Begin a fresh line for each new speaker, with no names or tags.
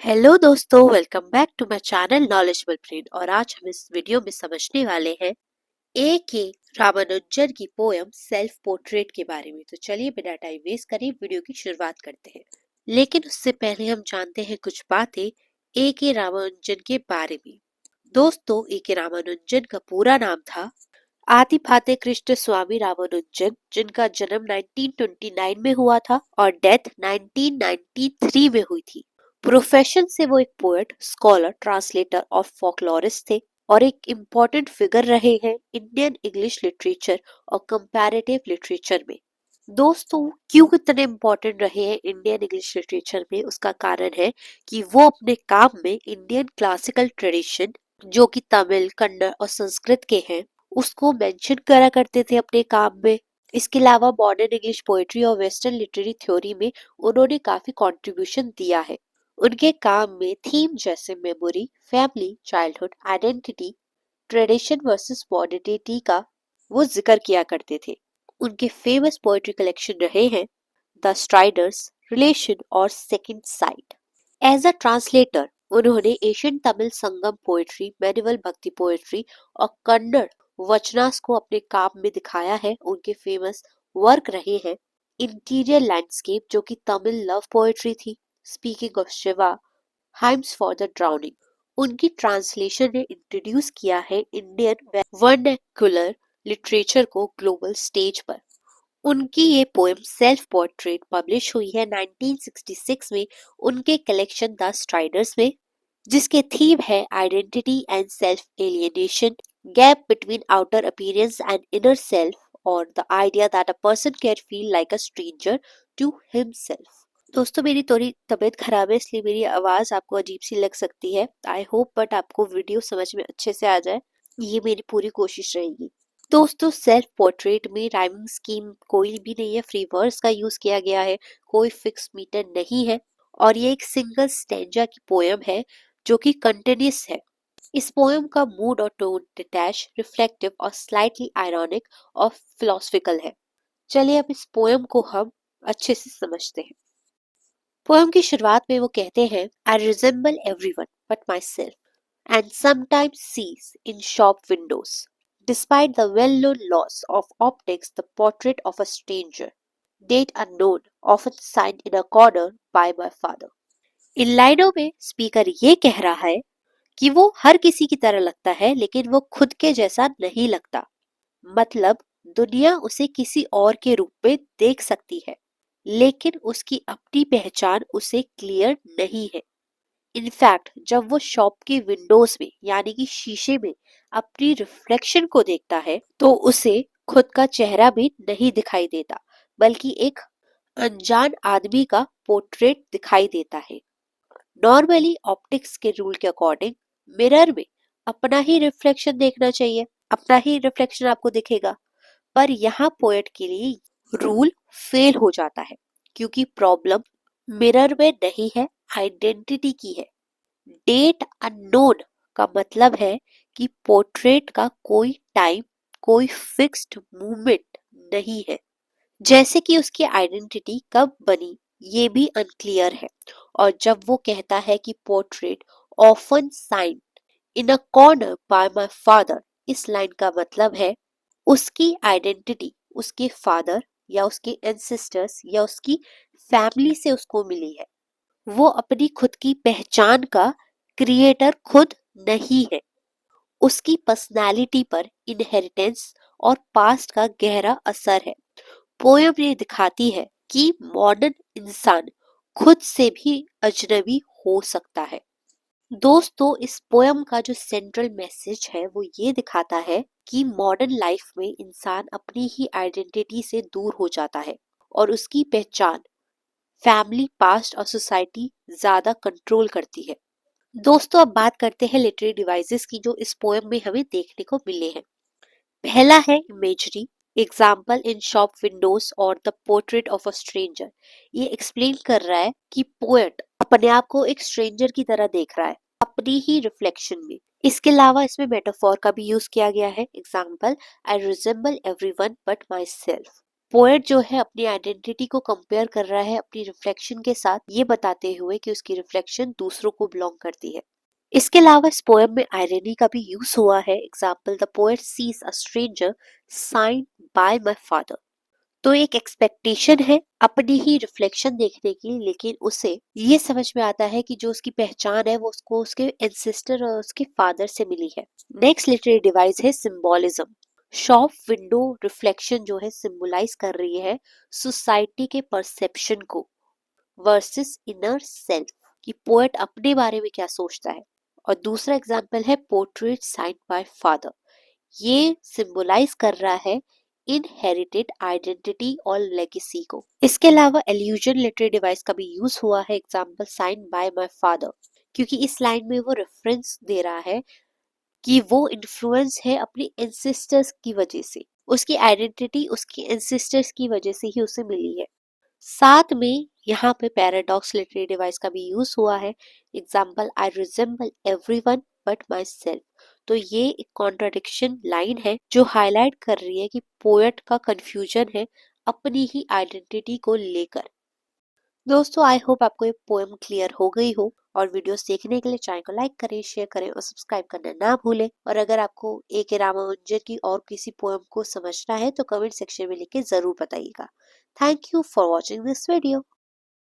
Hello दोस्तों, welcome back to my channel knowledgeable brain. और आज हम इस वीडियो में समझने वाले हैं ए के रामानुजन की पोयम सेल्फ पोर्ट्रेट के बारे में। तो चलिए बिना टाइम वेस्ट करे वीडियो की शुरुआत करते हैं। लेकिन उससे पहले हम जानते हैं कुछ बातें ए के रामानुजन के बारे में। दोस्तों, ए के रामानुजन का पूरा नाम था आदिभाते कृष्ण स्वामी रामानुजन, जिनका जन्म 1929 में हुआ था और डेथ 1993 में हुई थी। प्रोफेशन से वो एक पोएट, स्कॉलर, ट्रांसलेटर और फोकलोरिस्ट थे और एक इम्पोर्टेंट फिगर रहे हैं इंडियन इंग्लिश लिटरेचर और कंपैरेटिव लिटरेचर में। दोस्तों, क्यों इतने इम्पोर्टेंट रहे हैं इंडियन इंग्लिश लिटरेचर में, उसका कारण है कि वो अपने काम में इंडियन क्लासिकल ट्रेडिशन, जो कि तमिल, कन्नड़ और संस्कृत के हैं, उसको मेंशन करा करते थे अपने काम में। इसके अलावा मॉडर्न इंग्लिश पोएट्री और वेस्टर्न लिटरेरी थ्योरी में उन्होंने काफी कंट्रीब्यूशन दिया है। उनके काम में थीम जैसे memory, family, childhood, identity, tradition versus modernity का वो जिक्र किया करते थे। उनके फेमस पोएट्री कलेक्शन रहे हैं द स्ट्राइडर्स, रिलेशन और second sight. As a translator उन्होंने Asian Tamil Sangam poetry, medieval bhakti poetry और कन्नड़ वचनास को अपने काम में दिखाया है। उनके फेमस वर्क रहे हैं इंटीरियर लैंडस्केप, जो कि तमिल लव पोएट्री थी, speaking of Shiva, hymns for the drowning. उनकी ट्रांसलेशन ने इंट्रोड्यूस किया है इंडियन वर्नाक्युलर लिटरेचर को ग्लोबल स्टेज पर। उनकी ये पोएम सेल्फ पोर्ट्रेट पब्लिश हुई है 1966 में उनके कलेक्शन द स्ट्राइडर्स में, जिसके थीम है identity and self alienation, gap between outer appearance and inner self, और the idea that a person can feel like a stranger to himself. दोस्तों, मेरी थोड़ी तबीयत खराब है, इसलिए मेरी आवाज आपको अजीब सी लग सकती है। आई होप बट आपको वीडियो समझ में अच्छे से आ जाए, ये मेरी पूरी कोशिश रहेगी। दोस्तों, सेल्फ पोर्ट्रेट में राइमिंग स्कीम कोई भी नहीं है, फ्री वर्ड्स का यूज किया गया है, कोई फिक्स मीटर नहीं है और ये एक सिंगल स्टैंजा की पोयम है जो कि कंटिन्यूअस है। इस पोयम का मूड और टोन डिटैच, रिफ्लेक्टिव और स्लाइटली आयरॉनिक और फिलोसफिकल है। चलिए अब इस पोयम को हम अच्छे से समझते हैं। पोयम की शुरुआत में वो कहते हैं, I resemble everyone but myself and sometimes sees in shop windows, despite the well-known laws of optics, the portrait of a stranger, date unknown, often signed in a corner by my father। इन लाइनों में speaker ये कह रहा है कि वो हर किसी की तरह लगता है, लेकिन वो खुद के जैसा नहीं लगता। मतलब दुनिया उसे किसी और के रूप में देख सकती है, लेकिन उसकी अपनी पहचान उसे क्लियर नहीं है। इनफैक्ट जब वो शॉप के विंडोज में यानी कि शीशे में अपनी रिफ्लेक्शन को देखता है तो उसे खुद का चेहरा भी नहीं दिखाई देता, बल्कि एक अनजान आदमी का पोर्ट्रेट दिखाई देता है। नॉर्मली ऑप्टिक्स के रूल के अकॉर्डिंग मिरर में अपना ही रिफ्लेक्शन देखना चाहिए, अपना ही रिफ्लेक्शन आपको दिखेगा। पर यहाँ पोएट के लिए रूल फेल हो जाता है, क्योंकि प्रॉब्लम मिरर में नहीं है, आइडेंटिटी की है। डेट अननोन का मतलब है कि पोर्ट्रेट का कोई टाइम, कोई फिक्स्ड मूवमेंट नहीं है, जैसे कि उसकी आइडेंटिटी कब बनी ये भी अनक्लियर है। और जब वो कहता है कि portrait often sign in a corner by my father, इस लाइन का मतलब है उसकी आइडेंटिटी उसके फादर या उसके एंसेस्टर्स या उसकी फैमिली से उसको मिली है। वो अपनी खुद की पहचान का क्रिएटर खुद नहीं है। उसकी पर्सनालिटी पर इनहेरिटेंस और पास्ट का गहरा असर है। पोयम ये दिखाती है कि मॉडर्न इंसान खुद से भी अजनबी हो सकता है। दोस्तों, इस पोयम का जो सेंट्रल मैसेज है वो ये दिखाता है कि मॉडर्न लाइफ में इंसान अपनी ही आइडेंटिटी से दूर हो जाता है और उसकी पहचान फैमिली, पास्ट और सोसाइटी ज्यादा कंट्रोल करती है। दोस्तों, अब बात करते हैं लिटरेरी डिवाइसेस की जो इस पोएम में हमें देखने को मिले हैं। पहला है imagery, example in shop windows और the portrait of a stranger. ये एक्सप्लेन कर रहा है कि पोएट अपने आप को एक स्ट्रेंजर की तरह देख रहा है, अपनी ही रिफ्लेक्शन में। इसके अलावा इसमें मेटाफोर का भी यूज किया गया है, example I resemble everyone but my self. Poet जो है अपनी आइडेंटिटी को कंपेयर कर रहा है अपनी रिफ्लेक्शन के साथ, ये बताते हुए कि उसकी रिफ्लेक्शन दूसरों को बिलोंग करती है। इसके अलावा इस पोएम में आयरनी का भी यूज हुआ है। Example, the poet sees a stranger sign by my father. तो एक एक्सपेक्टेशन है अपनी ही रिफ्लेक्शन देखने की, लेकिन उसे ये समझ में आता है कि जो उसकी पहचान है वो उसको उसके एंसेस्टर और उसके फादर से मिली है। नेक्स्ट लिटरेरी डिवाइस है सिंबोलिज्म। शॉप विंडो रिफ्लेक्शन जो है सिंबलाइज कर रही है सोसाइटी के परसेप्शन को वर्सेस इनर सेल्फ, कि पोएट अपने बारे में क्या सोचता है। और दूसरा एग्जाम्पल है पोर्ट्रेट साइंड बाय फादर। ये सिंबलाइज कर रहा है इनहेरिटेड आइडेंटिटी और लेगेसी को। इसके अलावा एल्यूजन लिटरेरी डिवाइस का भी यूज हुआ है। Example, signed by my father, क्योंकि इस लाइन में वो रेफरेंस दे रहा है कि वो इन्फ्लुएंस है अपने एंसेस्टर्स की वजह से, उसकी आइडेंटिटी उसके एंसेस्टर्स की वजह से ही उसे मिली है। साथ में यहाँ पे पैराडॉक्स लिटरेरी डिवाइस का भी यूज हुआ है। Example, I resemble everyone but my self. तो ये एक कॉन्ट्राडिक्शन लाइन है जो हाईलाइट कर रही है कि पोएट का कंफ्यूजन है अपनी ही आइडेंटिटी को लेकर। दोस्तों, आई होप आपको ये पोएम क्लियर हो गई हो, और वीडियोस देखने के लिए चैनल को लाइक करें, शेयर करें और सब्सक्राइब करना ना भूलें। और अगर आपको ए के रामानुजन की और किसी पोएम को समझना है तो कमेंट सेक्शन में लिख के जरूर बताइएगा। Thank you for watching this video.